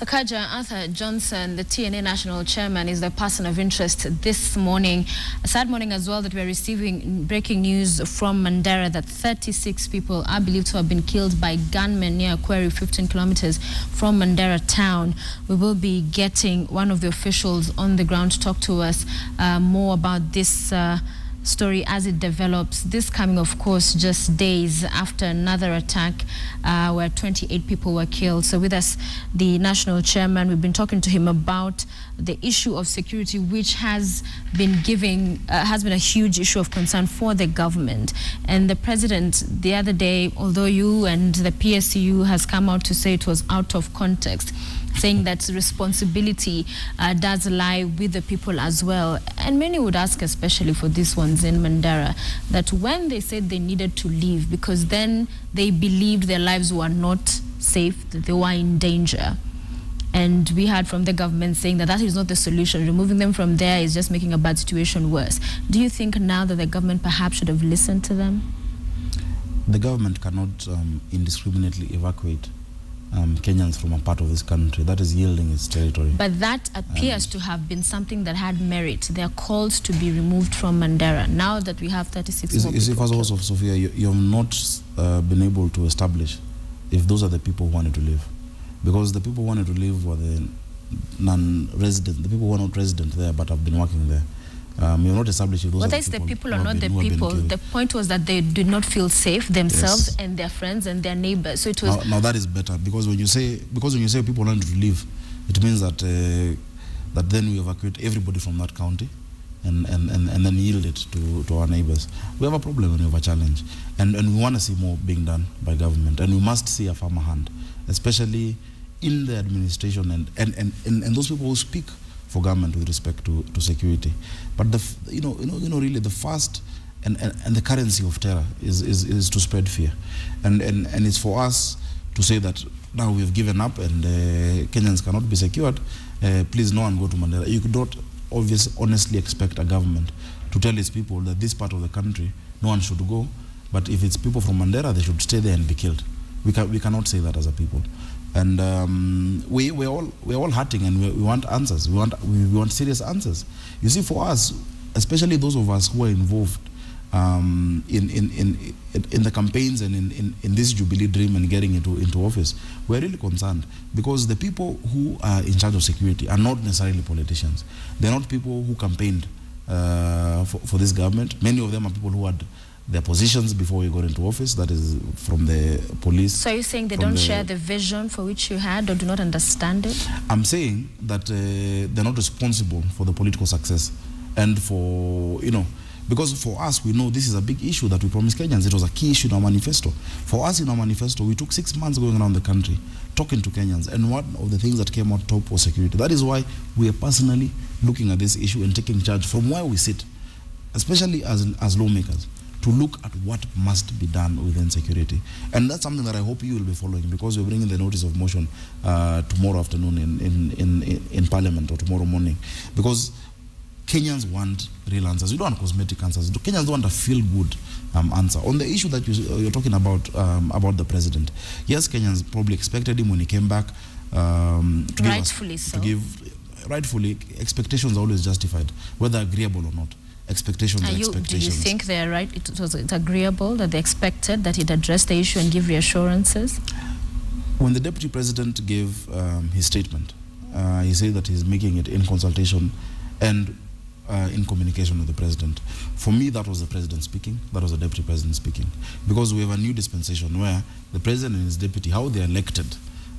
Sakaja, Arthur Johnson, the TNA National Chairman, is the person of interest this morning. A sad morning as well that we're receiving breaking news from Mandera that 36 people are believed to have been killed by gunmen near Aquari, 15 kilometers from Mandera town. We will be getting one of the officials on the ground to talk to us more about this story as it develops. This coming, of course, just days after another attack where 28 people were killed. So with us, the national chairman, we've been talking to him about the issue of security, which has been a huge issue of concern for the government. And the president the other day, although you and the PSU has come out to say it was out of context, saying that responsibility does lie with the people as well. And many would ask, especially for these ones in Mandera, that when they said they needed to leave because then they believed their lives were not safe, that they were in danger. And we heard from the government saying that that is not the solution. Removing them from there is just making a bad situation worse. Do you think now that the government perhaps should have listened to them? The government cannot indiscriminately evacuate Kenyans from a part of this country. That is yielding its territory. But that appears to have been something that had merit. They are called to be removed from Mandera. Now that we have 36 more people. You see, first of all, Sophia, you have not been able to establish if those are the people who wanted to live. Because the people who wanted to live were the non-resident, the people who are not resident there but have been working there. You're not established if those Whether it's the people or not the people, the point was that they did not feel safe themselves and their friends and their neighbors. So it was now that is better, because when you say people wanted to leave, it means that that then we evacuate everybody from that county and then yield it to our neighbors. We have a problem and we have a challenge, and we want to see more being done by government, and we must see a firmer hand, especially in the administration and those people who speak for government with respect to security. But really the first and the currency of terror is to spread fear, and it's for us to say that now we've given up and Kenyans cannot be secured. Please, no one go to Mandera. You could not honestly expect a government to tell its people that this part of the country no one should go, but if it's people from Mandera, they should stay there and be killed. We cannot say that as a people. And we're all hurting, and we want answers. We want serious answers. You see, for us, especially those of us who are involved in the campaigns and in this Jubilee dream and getting into office, we're really concerned, because the people who are in charge of security are not necessarily politicians. They're not people who campaigned for this government. Many of them are people who had their positions before we got into office, that is from the police. So you're saying they don't share the vision for which you had, or do not understand it? I'm saying that they're not responsible for the political success, and for, because for us, we know this is a big issue that we promised Kenyans. It was a key issue in our manifesto. For us, in our manifesto, we took 6 months going around the country, talking to Kenyans, and one of the things that came out top was security. That is why we are personally looking at this issue and taking charge from where we sit, especially as lawmakers, to look at what must be done within security. And that's something that I hope you will be following, because we're bringing the notice of motion tomorrow afternoon in Parliament, or tomorrow morning. Because Kenyans want real answers. We don't want cosmetic answers. Kenyans don't want a feel-good answer. On the issue that you're talking about the president, yes, Kenyans probably expected him when he came back rightfully, expectations are always justified, whether agreeable or not. Expectations are expectations. Do you think they're right? It's agreeable that they expected that he'd address the issue and give reassurances? When the deputy president gave his statement, he said that he's making it in consultation and in communication with the president. For me, that was the president speaking. That was the deputy president speaking. Because we have a new dispensation where the president and his deputy, how they're elected,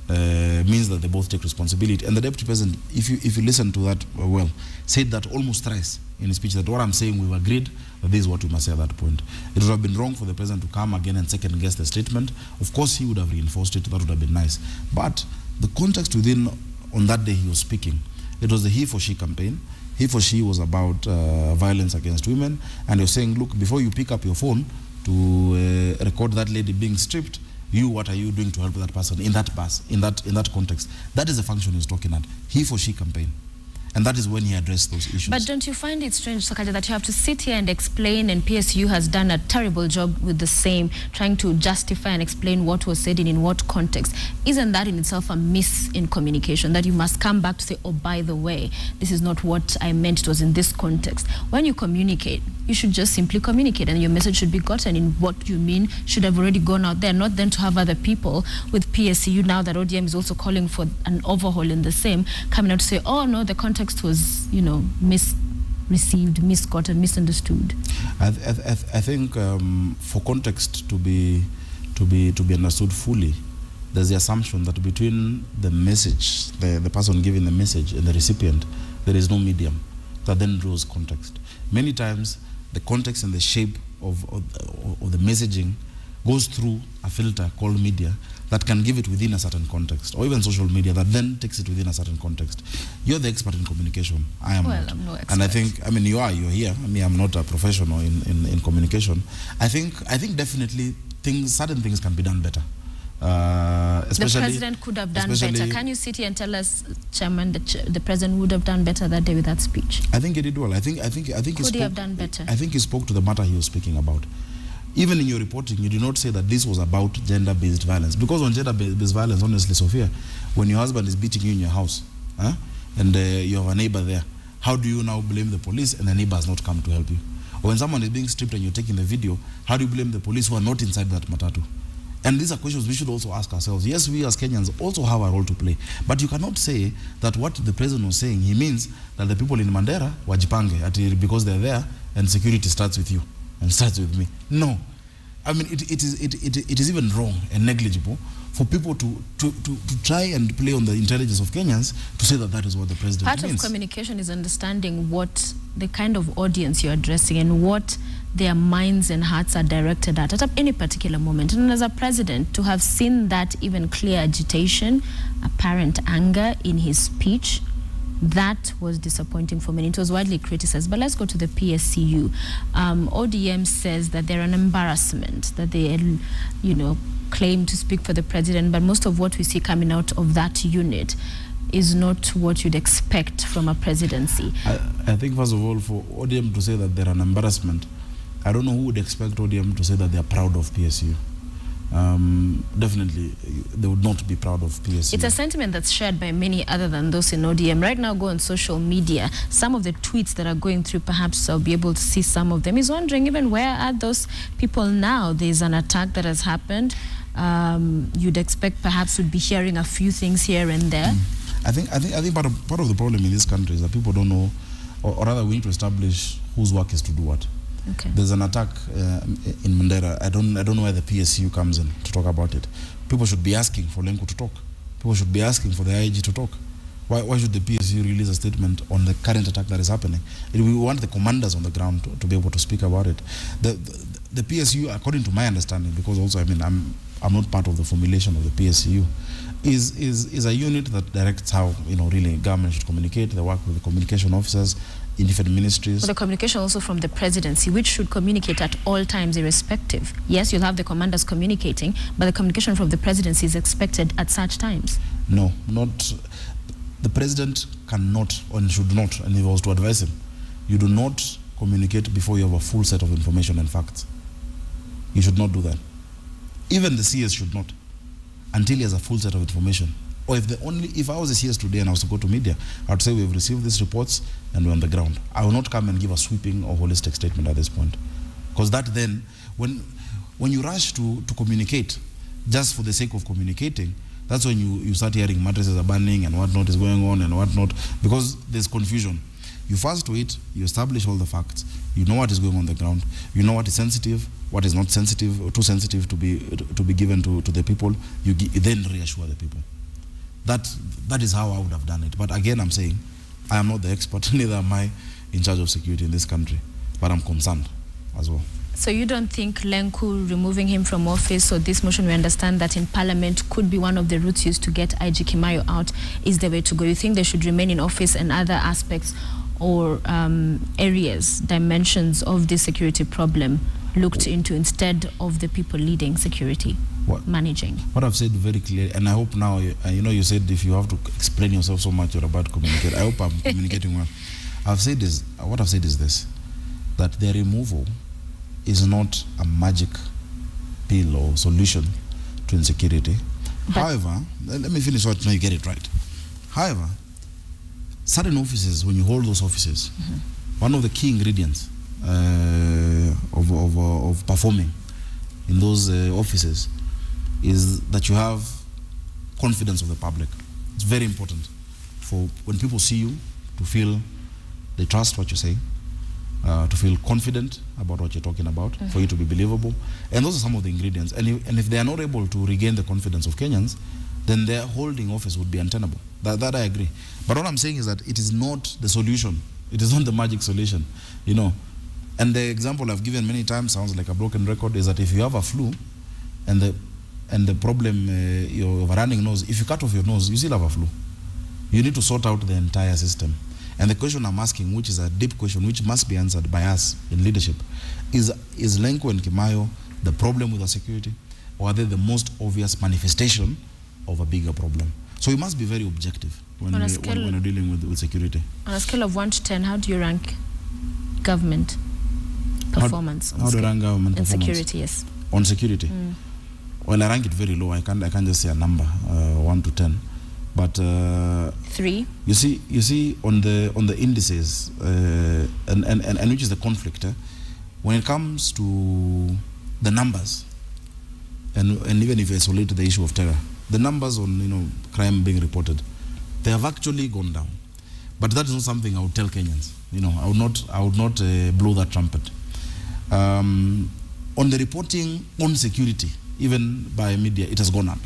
means that they both take responsibility. And the deputy president, if you listen to that well, said that almost thrice in his speech, that what I'm saying, we've agreed that this is what we must say at that point. It would have been wrong for the president to come again and second guess the statement. Of course, he would have reinforced it. That would have been nice. But the context within, on that day he was speaking, it was the He for She campaign. He for She was about violence against women. And he was saying, look, before you pick up your phone to record that lady being stripped, what are you doing to help that person in that context? That is the function he's talking at. He for She campaign. And that is when he addressed those issues. But don't you find it strange, Sakaja, that you have to sit here and explain, and PSU has done a terrible job with the same, trying to justify and explain what was said and in what context? Isn't that in itself a miss in communication, that you must come back to say, oh, by the way, this is not what I meant, it was in this context? When you communicate, you should just simply communicate, and your message should be gotten in what you mean should have already gone out there, not then to have other people with PSU, now that ODM is also calling for an overhaul in the same, coming out to say, oh no, the context was, you know, misreceived, misgotten, misunderstood. I think for context to be understood fully, there's the assumption that between the message, the person giving the message, and the recipient, there is no medium that then draws context. Many times, the context and the shape of the messaging goes through a filter called media that can give it within a certain context, or even social media that then takes it within a certain context. You're the expert in communication. I am not. I'm no expert. And I think, I mean, you're here. I mean, I'm not a professional in communication. I think definitely certain things can be done better. The president could have done better. Can you sit here and tell us, Chairman, the president would have done better that day with that speech? I think he did well. I think could he have done better? I think he spoke to the matter he was speaking about. Even in your reporting, you did not say that this was about gender-based violence. Because on gender-based violence, honestly, Sophia, when your husband is beating you in your house, and you have a neighbor there, how do you now blame the police and the neighbor has not come to help you? Or when someone is being stripped and you're taking the video, how do you blame the police who are not inside that matatu? And these are questions we should also ask ourselves. Yes, we as Kenyans also have a role to play. But you cannot say that what the president was saying, he means that the people in Mandera, wajipange, because they're there, and security starts with you and starts with me. No. I mean, it is even wrong and negligible for people to try and play on the intelligence of Kenyans to say that that is what the president means. Part of communication is understanding what the kind of audience you're addressing and what their minds and hearts are directed at any particular moment. And as a president, to have seen that even clear agitation, apparent anger in his speech, that was disappointing for many. It was widely criticized. But let's go to the PSCU. ODM says that they're an embarrassment, that they, claim to speak for the president, but most of what we see coming out of that unit is not what you'd expect from a presidency. I think, first of all, for ODM to say that they're an embarrassment, I don't know who would expect ODM to say that they're proud of PSU. Definitely, they would not be proud of PSU. It's a sentiment that's shared by many other than those in ODM. Right now, go on social media. Some of the tweets that are going through, perhaps I'll be able to see some of them. He's wondering even where are those people now? There's an attack that has happened. You'd expect perhaps we'd be hearing a few things here and there. I think part of the problem in this country is that people don't know, or rather we need to establish whose work is to do what. Okay. There's an attack in Mandera. I don't know where the PSU comes in to talk about it. People should be asking for Lenku to talk. People should be asking for the IG to talk. Why should the PSU release a statement on the current attack that is happening? We want the commanders on the ground to be able to speak about it. The PSU, according to my understanding, because also I'm not part of the formulation of the PSU, is a unit that directs how really government should communicate. They work with the communication officers in different ministries. But the communication also from the presidency, which should communicate at all times irrespective. Yes, you'll have the commanders communicating, but the communication from the presidency is expected at such times. No, not. The president cannot and should not, and if I was to advise him, you do not communicate before you have a full set of information and facts. You should not do that. Even the CS should not, until he has a full set of information. Or if I was a CS today and I was to go to media, I would say we have received these reports and we're on the ground. I will not come and give a sweeping or holistic statement at this point. Because that then, when you rush to communicate just for the sake of communicating, that's when you start hearing mattresses are burning and whatnot is going on and whatnot, because there's confusion. You fast wait, you establish all the facts, you know what is going on the ground, you know what is sensitive, what is not sensitive, or too sensitive to be given to the people, you then reassure the people. That is how I would have done it. But again, I'm saying, I am not the expert, neither am I in charge of security in this country, but I'm concerned as well. So you don't think Lenku removing him from office, or this motion, we understand that in Parliament, could be one of the routes used to get IG Kimayo out, is the way to go? You think they should remain in office and other aspects or areas, dimensions of this security problem looked into instead of the people leading security? managing? What I've said very clearly, and I hope now, you said if you have to explain yourself so much, you're about to communicate. I hope I'm communicating well. What I've said is this, that the removal is not a magic pill or solution to insecurity. However, let me finish so now you get it right. However, certain offices, when you hold those offices, one of the key ingredients of performing in those offices is that you have confidence of the public. It's very important for when people see you to feel they trust what you say, to feel confident about what you're talking about, for you to be believable. And those are some of the ingredients. And if they are not able to regain the confidence of Kenyans, then their holding office would be untenable. That I agree. But what I'm saying is that it is not the solution. It is not the magic solution, And the example I've given many times sounds like a broken record, is that if you have a flu and the problem, you have a running nose, if you cut off your nose, you still have a flu. You need to sort out the entire system. And the question I'm asking, which is a deep question, which must be answered by us in leadership, is Lenko and Kimayo the problem with our security, or are they the most obvious manifestation of a bigger problem? So we must be very objective when we're dealing with security. On a scale of 1 to 10, how do you rank government performance? How do you rank government in performance? Security, yes. On security? Well, I rank it very low. I can't just say a number, 1 to 10. But 3. You see on the indices and which is the conflict, when it comes to the numbers, and even if you isolate the issue of terror, the numbers on crime being reported, they have actually gone down. But that is not something I would tell Kenyans. I would not blow that trumpet. On the reporting on security, even by media, it has gone up.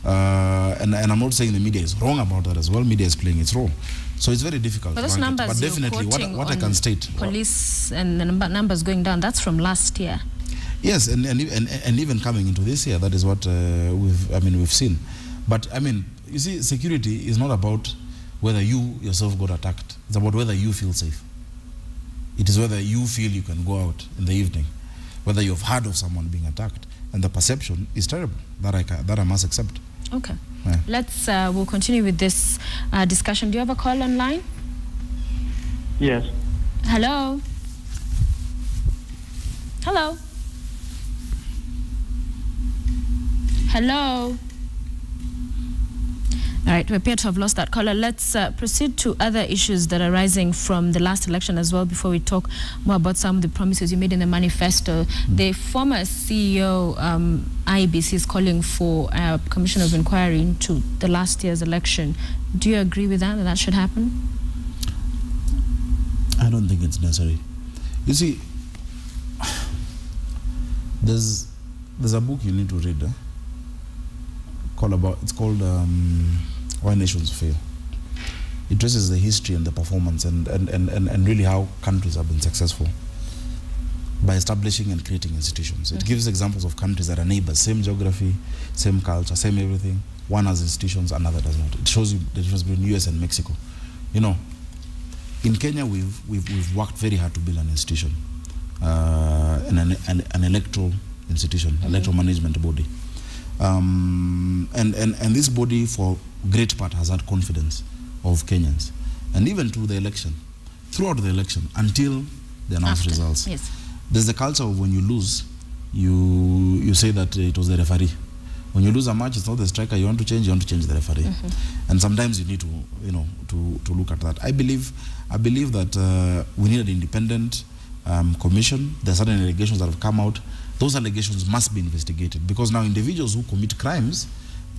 And I'm not saying the media is wrong about that as well. Media is playing its role. So it's very difficult. But those numbers, but definitely, what I can state, police and the numbers going down, that's from last year. Yes, and even coming into this year, that is what we've seen. But you see, security is not about whether you yourself got attacked. It's about whether you feel safe. It is whether you feel you can go out in the evening, whether you've heard of someone being attacked, and the perception is terrible. That I must accept. Okay. Yeah. We'll continue with this discussion. Do you have a call online? Yes. Hello? Hello? Hello? All right, we appear to have lost that caller. Let's proceed to other issues that are rising from the last election as well before we talk more about some of the promises you made in the manifesto. The former CEO, IEBC, is calling for a commission of inquiry into the last year's election. Do you agree with that that should happen? I don't think it's necessary. You see, there's a book you need to read. It's called Why Nations Fail. It traces the history and the performance and really how countries have been successful by establishing and creating institutions. It gives examples of countries that are neighbors, same geography, same culture, same everything. One has institutions, another does not. It shows you the difference between US and Mexico. In Kenya, we've worked very hard to build an institution, an electoral institution, electoral management body. And this body, for great part, has had confidence of Kenyans. And even throughout the election, until the announced results. Yes. There's the culture of when you lose, you say that it was the referee. When you lose a match, it's not the striker you want to change the referee. And sometimes you need to look at that. I believe that we need an independent commission. There are certain allegations that have come out. Those allegations must be investigated, because now individuals who commit crimes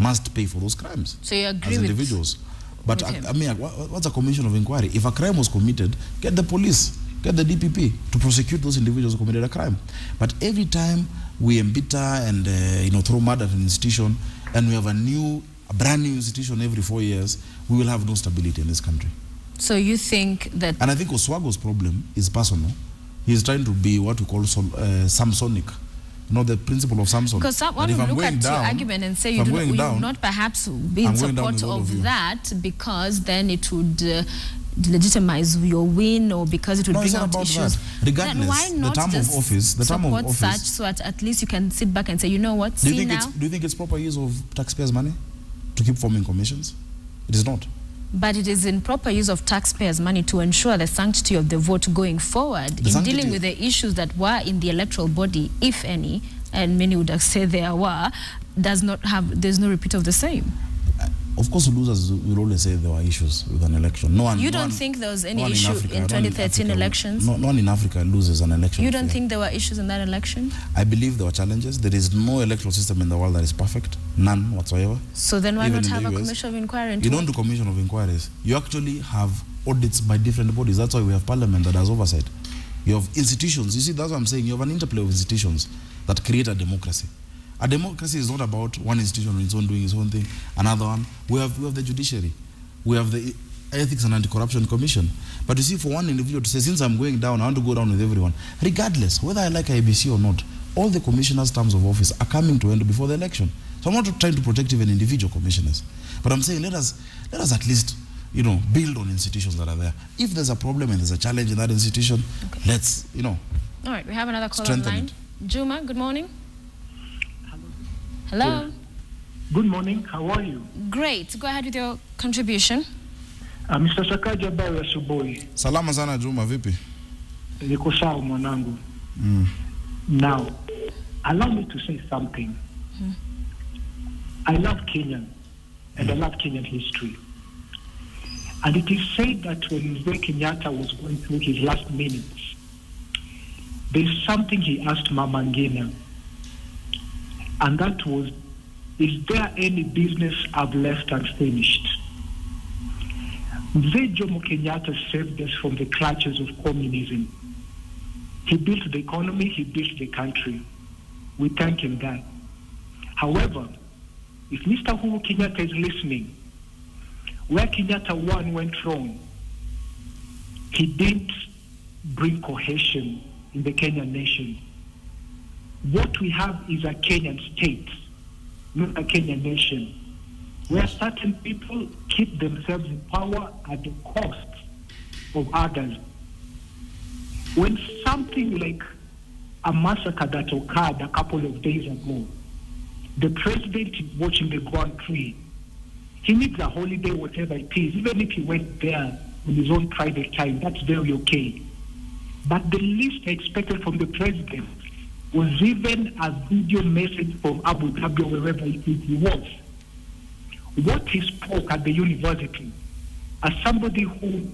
must pay for those crimes. So you agree as individuals. But what's a commission of inquiry? If a crime was committed, get the police, get the DPP to prosecute those individuals who committed a crime. But every time we embitter and throw mud at an institution, and we have a brand new institution every 4 years, we will have no stability in this country. So you think that... And I think Oswago's problem is personal. He's trying to be what we call Samsonic. The principle of Samson. Because one would look at your argument and say you would not perhaps be in support of that, because then it would legitimize your win or because it would bring it's not out about issues. that. Regardless, then why not the term just of office, the term of support office, such so that at least you can sit back and say, you know what, do you think it's proper use of taxpayers' money to keep forming commissions? It is not. But it is in proper use of taxpayers' money to ensure the sanctity of the vote going forward in dealing with the issues that were in the electoral body, if any, and many would say there were, there's no repeat of the same. Of course, losers will always say there were issues with an election. You don't think there was any issue in 2013 elections? No one in Africa loses an election. You don't think there were issues in that election? I believe there were challenges. There is no electoral system in the world that is perfect. None whatsoever. So then why not have a commission of inquiry? You don't do commission of inquiries. You actually have audits by different bodies. That's why we have parliament that has oversight. You have institutions. You see, that's what I'm saying. You have an interplay of institutions that create a democracy. A democracy is not about one institution on its own doing its own thing, another one. We have the judiciary. We have the Ethics and Anti-Corruption Commission. But you see, for one individual to say, since I'm going down, I want to go down with everyone, regardless, whether I like IBC or not, all the commissioners' terms of office are coming to end before the election. So I'm not trying to protect even individual commissioners. But I'm saying let us at least, build on institutions that are there. If there's a problem and there's a challenge in that institution, let's, All right, we have another call on line. Juma, good morning. Hello. Yes. Good morning. How are you? Great. Go ahead with your contribution. Mr. Sakaja, habari asubuhi. Salama sana Juma, vipi? Niko sawa mwanangu. Now, allow me to say something. I love Kenya, and I love Kenyan history. And it is said that when Mzee Kenyatta was going through his last minutes, there's something he asked Mama Ngina. And that was, is there any business I've left unfinished? Mzee Jomo Kenyatta saved us from the clutches of communism. He built the economy, he built the country. We thank him that. However, if Mr. Uhuru Kenyatta is listening, where Kenyatta 1 went wrong, he didn't bring cohesion in the Kenyan nation. What we have is a Kenyan state, not a Kenyan nation, where certain people keep themselves in power at the cost of others. When something like a massacre that occurred a couple of days ago, the president is watching the Grand Prix. He needs a holiday, whatever it is. Even if he went there on his own private time, that's very okay. But the least I expected from the president was even a video message from Abu Dhabi or wherever he was. What he spoke at the university, as somebody who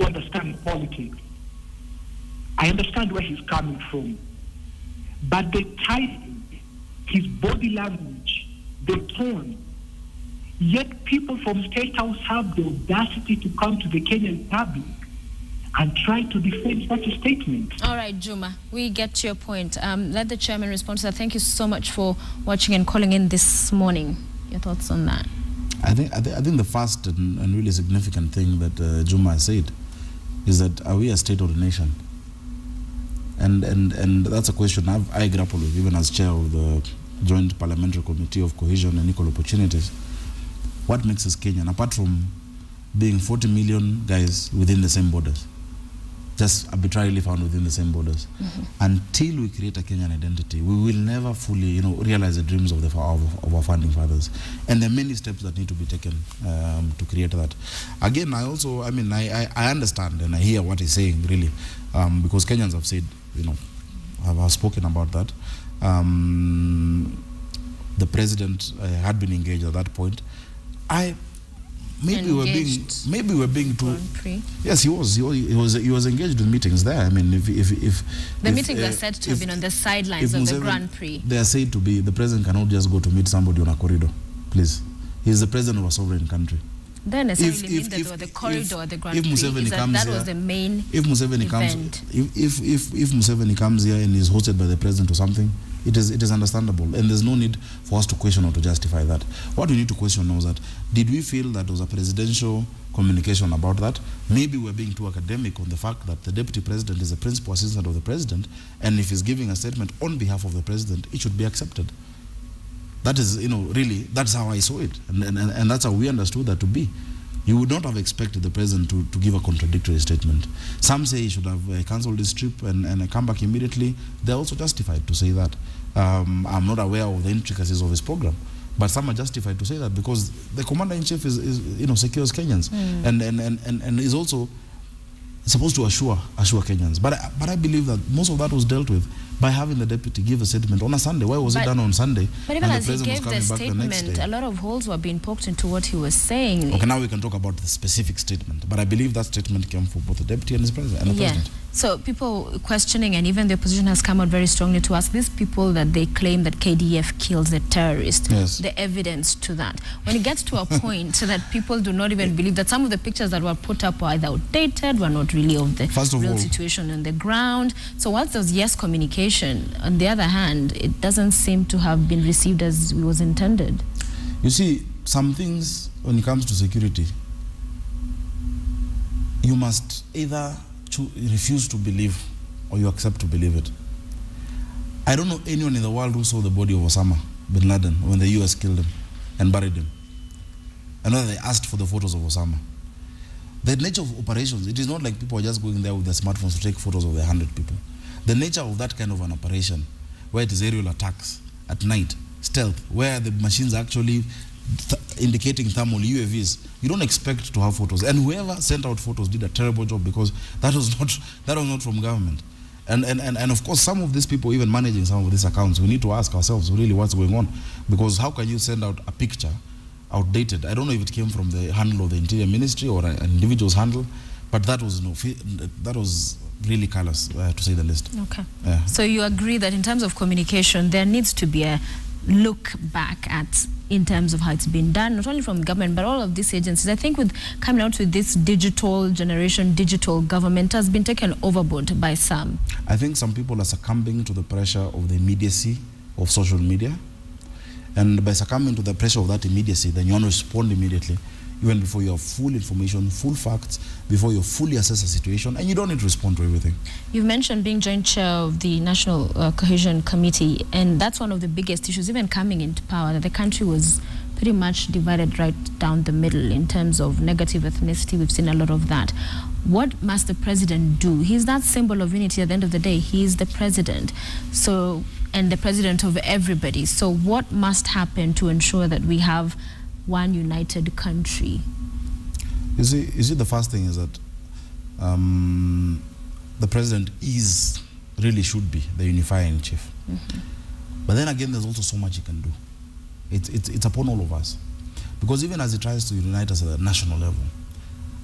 understands politics, I understand where he's coming from. But the title, his body language, the tone, yet people from State House have the audacity to come to the Kenyan public and try to defend such a statement. All right, Juma, we get your point. Let the chairman respond to that. Thank you so much for watching and calling in this morning. Your thoughts on that? I think the first and really significant thing that Juma said is that are we a state or a nation? And that's a question I grapple with, even as chair of the Joint Parliamentary Committee of Cohesion and Equal Opportunities. What makes us Kenyan, apart from being 40 million guys within the same borders, just arbitrarily found within the same borders? Until we create a Kenyan identity, we will never fully, realize the dreams of our founding fathers. And there are many steps that need to be taken to create that. Again, I understand and I hear what he's saying, really, because Kenyans have said, have spoken about that. The president had been engaged at that point. Maybe we're being too. Yes, he was engaged in meetings there. I mean, if the meetings are said to have been on the sidelines of the Grand Prix. They are said to be. The president cannot just go to meet somebody on a corridor. Please, he's the president of a sovereign country. Then necessarily mean that there was the corridor at the Grand Prix. That was the main if Museveni event. If Museveni comes here and is hosted by the president or something, it is understandable, and there's no need for us to question or to justify that. What we need to question now is that, did we feel that there was a presidential communication about that? Maybe we're being too academic on the fact that the deputy president is the principal assistant of the president, and if he's giving a statement on behalf of the president, it should be accepted. That is, really, that's how I saw it, and that's how we understood that to be. You would not have expected the president to give a contradictory statement. Some say he should have cancelled his trip and come back immediately. They're also justified to say that. I'm not aware of the intricacies of his program, but some are justified to say that because the commander-in-chief is secures Kenyans and is also supposed to assure Kenyans. But I believe that most of that was dealt with by having the deputy give a statement on a Sunday. Why was it done on Sunday? But even as he gave the statement, a lot of holes were being poked into what he was saying. Okay, now we can talk about the specific statement. But I believe that statement came from both the deputy and his president. And the president. So people questioning, and even the opposition has come out very strongly to ask these people that they claim that KDF kills the terrorist, the evidence to that. When it gets to a point so that people do not even believe that some of the pictures that were put up were either outdated, were not really of the real situation on the ground. So whilst there was communication, on the other hand, it doesn't seem to have been received as it was intended. You see, some things when it comes to security, you must either refuse to believe or you accept to believe it. I don't know anyone in the world who saw the body of Osama bin Laden when the US killed him and buried him. I know they asked for the photos of Osama. The nature of operations, it is not like people are just going there with their smartphones to take photos of the 100 people. The nature of that kind of an operation, where it is aerial attacks at night, stealth, where the machines are actually indicating thermal UAVs, you don't expect to have photos. And whoever sent out photos did a terrible job because that was not from government. And of course, some of these people even managing some of these accounts, we need to ask ourselves really what's going on, because how can you send out a picture outdated? I don't know if it came from the handle of the Interior Ministry or an individual's handle, but that was really callous, to say the least. Okay. Yeah. So you agree that in terms of communication, there needs to be a look back at in terms of how it's been done, not only from the government, but all of these agencies. I think with coming out with this digital generation, digital government has been taken overboard by some. I think some people are succumbing to the pressure of the immediacy of social media. And by succumbing to the pressure of that immediacy, then you want to respond immediately, even before you have full information, full facts, before you fully assess the situation, and you don't need to respond to everything. You've mentioned being joint chair of the National Cohesion Committee, and that's one of the biggest issues, even coming into power, that the country was pretty much divided right down the middle in terms of negative ethnicity. We've seen a lot of that. What must the president do? He's that symbol of unity at the end of the day. He's the president. So, and the president of everybody. So what must happen to ensure that we have one united country? You see, the first thing is that the president really should be the unifying chief. But then again, there's also so much he can do. It's upon all of us. Because even as he tries to unite us at the national level,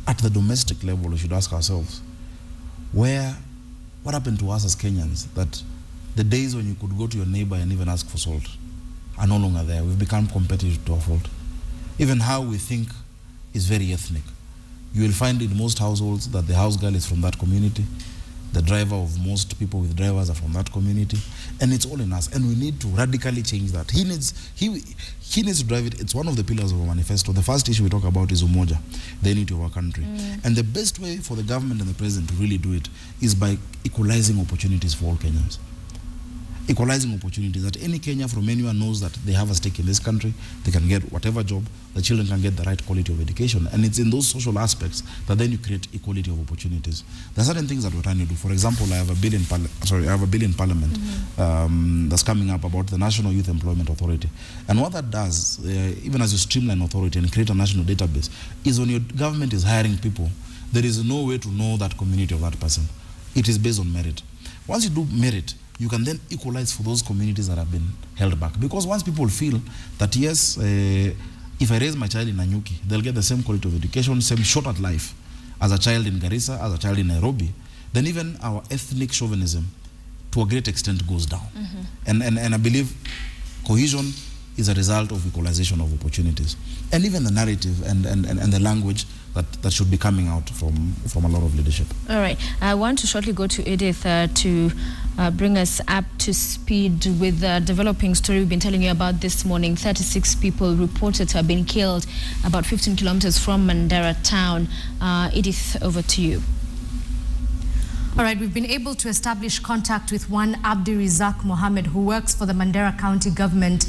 at the domestic level, we should ask ourselves, what happened to us as Kenyans, that the days when you could go to your neighbor and even ask for salt are no longer there. We've become competitive to a fault. Even how we think is very ethnic. You will find in most households that the house girl is from that community. The driver of most people with drivers are from that community. And it's all in us. And we need to radically change that. He needs to drive it. It's one of the pillars of our manifesto. The first issue we talk about is umoja, the unity of our country. And the best way for the government and the president to really do it is by equalizing opportunities for all Kenyans. Equalizing opportunities, that any Kenya from anywhere knows that they have a stake in this country, they can get whatever job, the children can get the right quality of education, and it's in those social aspects that then you create equality of opportunities. There are certain things that we're trying to do. For example, I have a bill in Parliament that's coming up about the National Youth Employment Authority. And what that does, even as you streamline authority and create a national database, is when your government is hiring people, there is no way to know that community of that person. It is based on merit. Once you do merit, you can then equalize for those communities that have been held back. Because once people feel that, yes, if I raise my child in Nanyuki, they'll get the same quality of education, same shot at life as a child in Garissa, as a child in Nairobi, then even our ethnic chauvinism, to a great extent, goes down. And I believe cohesion is a result of equalization of opportunities. And even the narrative and the language that should be coming out from a lot of leadership. All right. I want to shortly go to Edith to bring us up to speed with the developing story we've been telling you about this morning. 36 people reported to have been killed about 15 kilometers from Mandera town. Edith, over to you. All right, we've been able to establish contact with one Abdirizak Mohammed who works for the Mandera County government.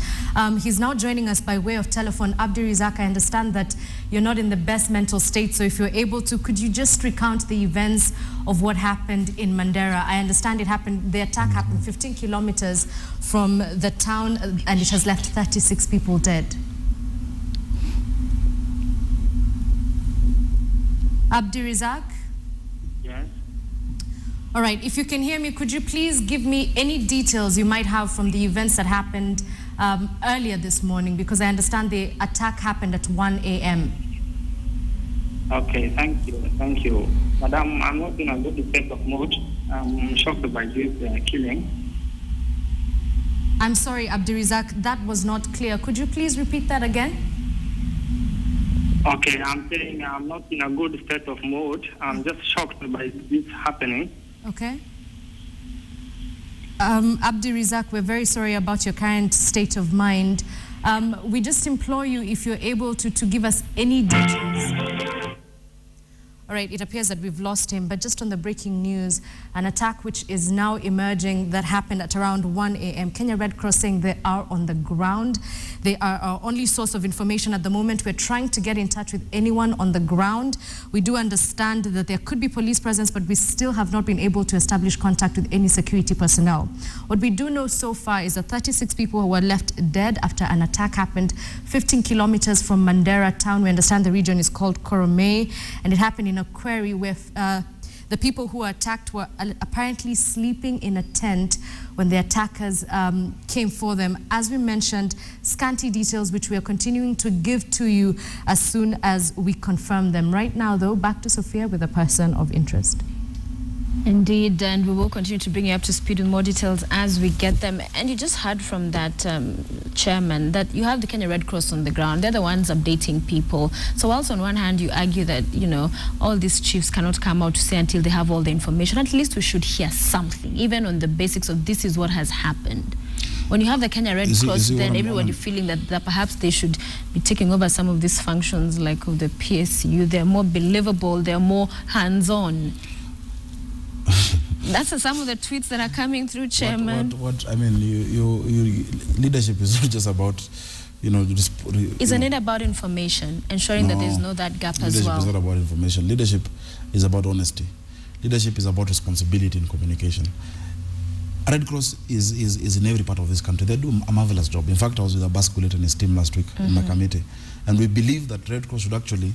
He's now joining us by way of telephone. Abdirizak, I understand that you're not in the best mental state, so if you're able to, could you just recount the events of what happened in Mandera? I understand the attack happened 15 kilometers from the town and it has left 36 people dead. Abdirizak? Yes. All right, if you can hear me, could you please give me any details you might have from the events that happened earlier this morning, because I understand the attack happened at 1 a.m. Okay, thank you. Madam, I'm not in a good state of mood. I'm shocked by this killing. I'm sorry, Abdirizak, that was not clear. Could you please repeat that again? Okay, I'm saying I'm not in a good state of mood. I'm just shocked by this happening. Okay. Abdirizak, we're very sorry about your current state of mind. We just implore you, if you're able to give us any details. All right, it appears that we've lost him, but just on the breaking news, an attack which is now emerging that happened at around 1 a.m. Kenya Red Cross saying they are on the ground. They are our only source of information at the moment. We're trying to get in touch with anyone on the ground. We do understand that there could be police presence, but we still have not been able to establish contact with any security personnel. What we do know so far is that 36 people were left dead after an attack happened 15 kilometers from Mandera town. We understand the region is called Koromei, and it happened in a quarry where the people who were attacked were apparently sleeping in a tent when the attackers came for them. As we mentioned, scanty details which we are continuing to give to you as soon as we confirm them. Right now, though, back to Sophia with a person of interest. Indeed, and we will continue to bring you up to speed with more details as we get them. And you just heard from that chairman that you have the Kenya Red Cross on the ground. They're the ones updating people. So whilst on one hand you argue that, you know, all these chiefs cannot come out to say until they have all the information, at least we should hear something, even on the basics of this is what has happened. When you have the Kenya Red Cross, then everybody feeling that perhaps they should be taking over some of these functions like of the PSU. They're more believable, they're more hands-on. That's some of the tweets that are coming through, Chairman. I mean, leadership is not just about, you know, Isn't it about information, ensuring that there's no that gap as well? Leadership is not about information. Leadership is about honesty. Leadership is about responsibility in communication. Red Cross is in every part of this country. They do a marvelous job. In fact, I was with Abaskulet and his team last week in Makamete, and we believe that Red Cross should actually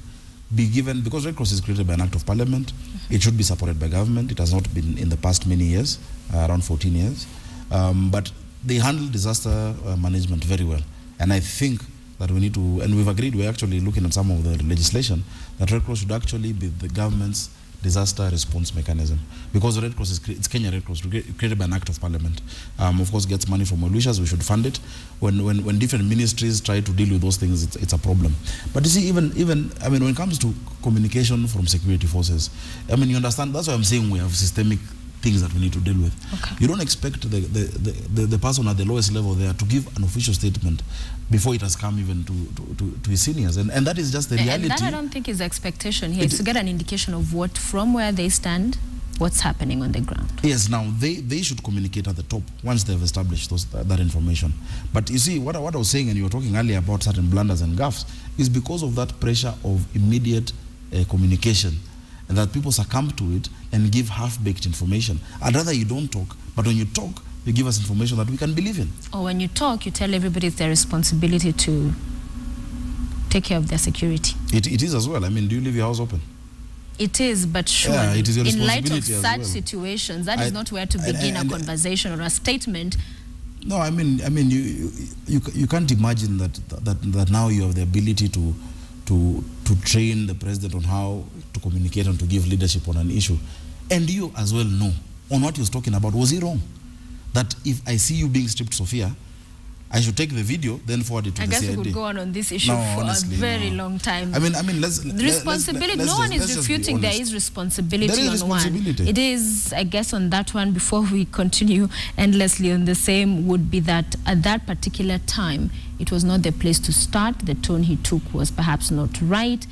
be given, because Red Cross is created by an act of parliament, it should be supported by government. It has not been in the past many years, around 14 years. But they handle disaster management very well. And I think that we need to, and we've agreed, we're actually looking at some of the legislation, that Red Cross should actually be the government's disaster response mechanism, because the Red Cross it's Kenya Red Cross, created by an act of parliament. Of course, gets money from well-wishers. We should fund it. When different ministries try to deal with those things, it's a problem. But you see, even I mean, when it comes to communication from security forces, I mean, you understand. That's why I'm saying we have systemic things that we need to deal with. Okay. You don't expect the person at the lowest level there to give an official statement before it has come even to his seniors, and that is just the reality. And that I don't think is the expectation here. It's to get an indication of what, from where they stand, what's happening on the ground. Yes, now they should communicate at the top once they've established that information. But you see, what I was saying, and you were talking earlier about certain blunders and gaffes, is because of that pressure of immediate communication, and that people succumb to it and give half-baked information. I'd rather you don't talk, but when you talk, you give us information that we can believe in. Or when you talk, you tell everybody it's their responsibility to take care of their security. It is as well. I mean, do you leave your house open? It is, but surely, yeah, it is your in light of responsibility such situations, that is not where to begin a conversation or a statement. No, I mean, you can't imagine that now you have the ability to train the president on how to communicate and to give leadership on an issue. And you as well know on what he was talking about. Was he wrong? That if I see you being stripped, Sophia, I should take the video, then forward it to the CID. I guess we could go on this issue for honestly, a very long time. I mean, let's... Responsibility, no one is refuting there is responsibility on one. It is, I guess, on that one, before we continue endlessly on the same, would be that at that particular time, it was not the place to start. The tone he took was perhaps not right.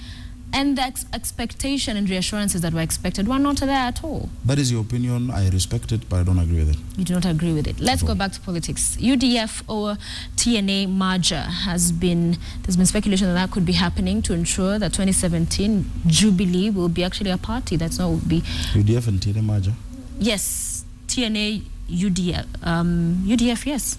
And the expectation and reassurances that were expected were not there at all. That is your opinion. I respect it, but I don't agree with it. You do not agree with it. Let's go back to politics. UDF or TNA merger there's been speculation that could be happening to ensure that 2017 Jubilee will be actually a party. That's not will be. UDF and TNA merger? Yes. TNA, UDF. UDF, yes.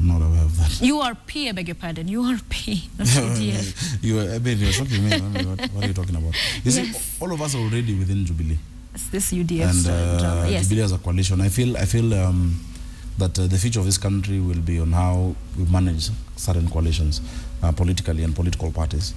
Not aware of that. URP, I beg your pardon. URP, not UDF. You're shocking me. I mean, what are you talking about? You see, all of us are already within Jubilee. It's this UDF and drama. Yes. Jubilee as a coalition. I feel that the future of this country will be on how we manage certain coalitions, politically and political parties.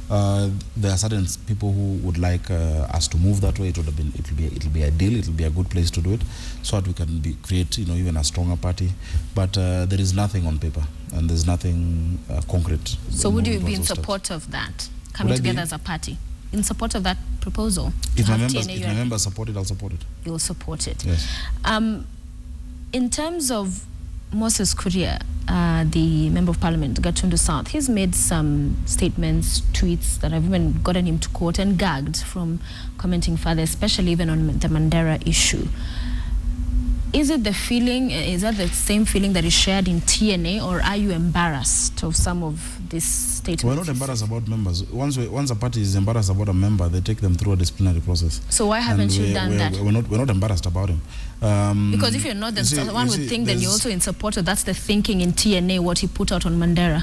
There are certain people who would like us to move that way. It'll be ideal. It'll be a good place to do it, so that we can create, even a stronger party. But there is nothing on paper, and there's nothing concrete. So would you be in support of that coming together as a party? In support of that proposal? If my members support it, I'll support it. You'll support it. Yes. In terms of Moses Kuria, the Member of Parliament, Gatundu South, he's made some statements, tweets that have even gotten him to court and gagged from commenting further, especially even on the Mandera issue. Is it the feeling, is that the same feeling that is shared in TNA, or are you embarrassed of some of these statements? We're not embarrassed about members. Once a party is embarrassed about a member, they take them through a disciplinary process. So why haven't you done that? We're not embarrassed about him. Because if you're not, then one would think that you're also in support of. That's the thinking in TNA, what he put out on Mandera.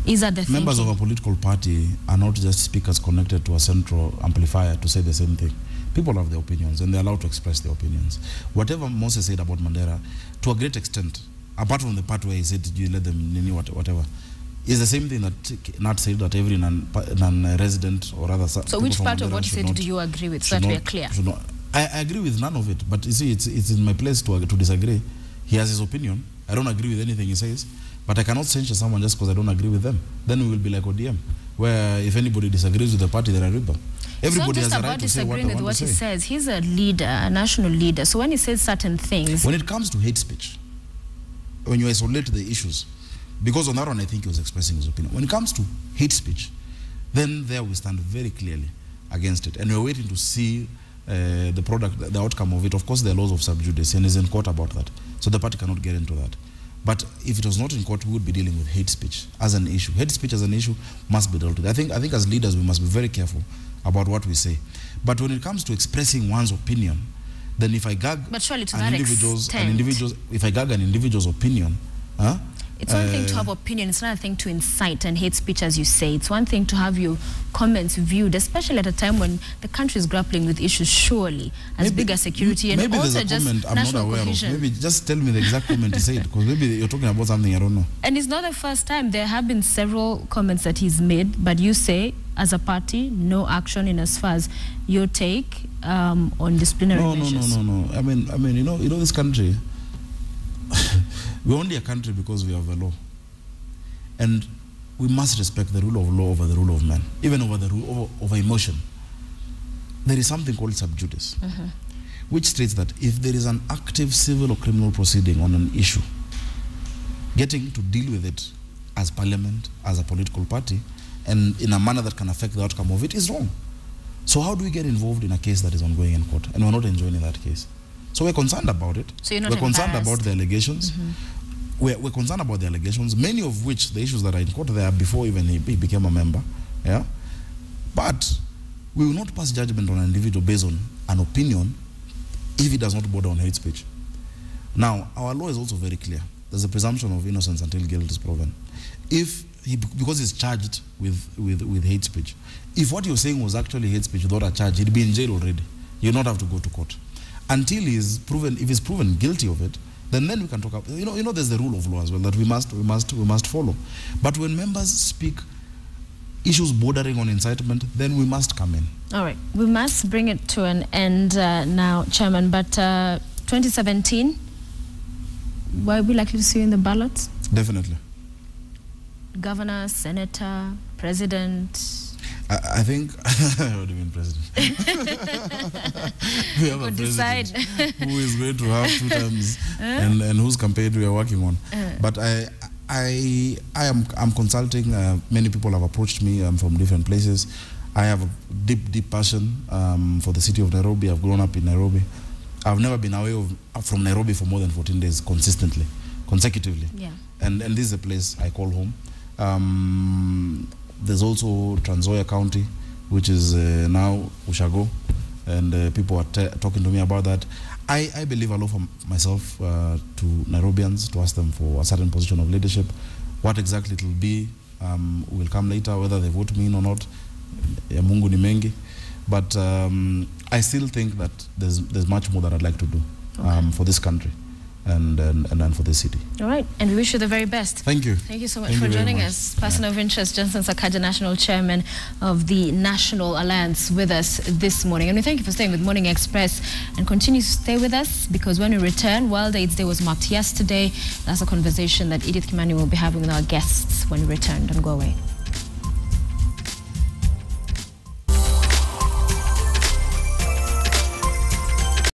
Is that the thinking? Members of a political party are not just speakers connected to a central amplifier to say the same thing. People have their opinions, and they're allowed to express their opinions. Whatever Moses said about Mandera, to a great extent, apart from the part where he said, you let them, whatever, is the same thing that Nat said, that every non-resident or other... So which part of what he said do you agree with, so that we are clear? I agree with none of it, but you see, it's in my place to disagree. He has his opinion. I don't agree with anything he says, but I cannot censure someone just because I don't agree with them. Then we will be like ODM, where if anybody disagrees with the party, they're a rebel. Everybody has a right to say what they want to say. It's not just about disagreeing with what he says. He's a leader, a national leader. So when he says certain things... When it comes to hate speech, when you isolate the issues, because on that one I think he was expressing his opinion. When it comes to hate speech, then there we stand very clearly against it. And we're waiting to see the outcome of it. Of course, there are laws of sub judice, and he's in court about that. So the party cannot get into that. But if it was not in court, we would be dealing with hate speech as an issue. Hate speech as an issue must be dealt with. I think as leaders, we must be very careful about what we say. But when it comes to expressing one's opinion, then if I gag if I gag an individual's opinion, it's one thing to have opinion, it's another thing to incite and hate speech, as you say. It's one thing to have your comments viewed, especially at a time when the country is grappling with issues surely as big as security and also just national cohesion. Maybe just tell me the exact comment he said, because maybe you're talking about something I don't know. And it's not the first time. There have been several comments that he's made, but you say, as a party, no action in as far as your take on disciplinary measures. No. I mean, you know this country. We're only a country because we have a law, and we must respect the rule of law over the rule of man, even over the rule over emotion. There is something called sub judice, which states that if there is an active civil or criminal proceeding on an issue, getting to deal with it as parliament, as a political party, and in a manner that can affect the outcome of it is wrong. So how do we get involved in a case that is ongoing in court, and we're not enjoying that case? So we're concerned about it. So you're not we're concerned about the allegations. We're concerned about the allegations, many of which, the issues that are in court, they are before even he became a member. Yeah? But we will not pass judgment on an individual based on an opinion if it does not border on hate speech. Now, our law is also very clear. There's a presumption of innocence until guilt is proven. Because he's charged with hate speech, if what you're saying was actually hate speech without a charge, he'd be in jail already. You'll not have to go to court. Until he's proven, if he's proven guilty of it, then we can talk about, there's the rule of law as well that we must follow. But when members speak issues bordering on incitement, then we must come in. All right, we must bring it to an end now, Chairman, but 2017, are we likely to see you in the ballots? Definitely. Governor, senator, president? I think I would have been president. We have a president who is going to have 2 terms and whose campaign we are working on. But I'm consulting. Many people have approached me from different places. I have a deep passion for the city of Nairobi. I've grown up in Nairobi. I've never been away from Nairobi for more than 14 days consecutively. Yeah. And this is a place I call home. There's also Trans Nzoia County, which is now Ushago, and people are talking to me about that. I believe I'll offer myself to Nairobians to ask them for a certain position of leadership. What exactly it will be will come later, whether they vote me in or not. Ya Mungu ni mengi. But I still think that there's much more that I'd like to do for this country and for this city. All right, and we wish you the very best. Thank you. Thank you so much for joining us. Person of interest, Johnson Sakaja, National Chairman of the National Alliance, with us this morning. And we thank you for staying with Morning Express, and continue to stay with us, because when we return, World AIDS Day was marked yesterday. That's a conversation that Edith Kimani will be having with our guests when we return. Don't go away.